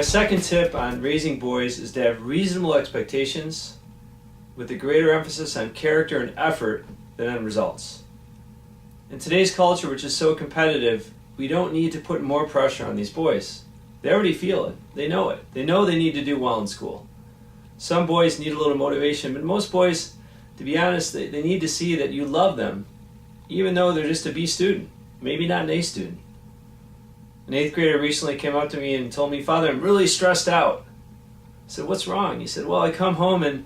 My second tip on raising boys is to have reasonable expectations with a greater emphasis on character and effort than on results. In today's culture, which is so competitive, we don't need to put more pressure on these boys. They already feel it. They know it. They know they need to do well in school. Some boys need a little motivation, but most boys, to be honest, they need to see that you love them, even though they're just a B student, maybe not an A student. An 8th grader recently came up to me and told me, "Father, I'm really stressed out." I said, "What's wrong?" He said, "Well, I come home and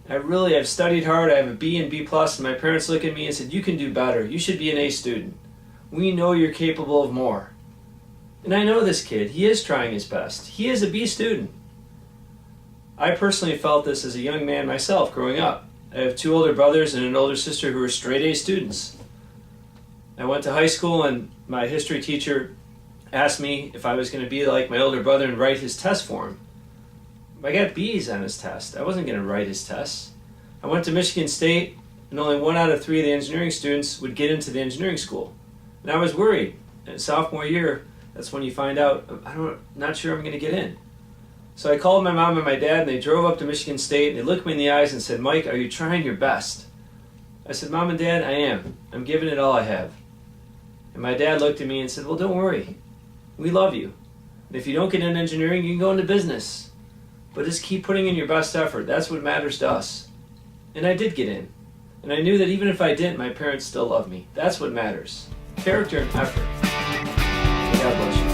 I've studied hard, I have a B and B plus, and my parents look at me and said, 'You can do better, you should be an A student. We know you're capable of more.'" And I know this kid, he is trying his best. He is a B student. I personally felt this as a young man myself growing up. I have 2 older brothers and an older sister who are straight A students. I went to high school and my history teacher asked me if I was going to be like my older brother and write his test for him. I got B's on his test. I wasn't going to write his tests. I went to Michigan State, and only 1 out of 3 of the engineering students would get into the engineering school. And I was worried. And sophomore year, that's when you find out, not sure I'm going to get in. So I called my mom and my dad, and they drove up to Michigan State, and they looked me in the eyes and said, "Mike, are you trying your best?" I said, "Mom and Dad, I am. I'm giving it all I have." And my dad looked at me and said, "Well, don't worry. We love you. And if you don't get into engineering, you can go into business. But just keep putting in your best effort. That's what matters to us." And I did get in. And I knew that even if I didn't, my parents still love me. That's what matters. Character and effort. God bless you.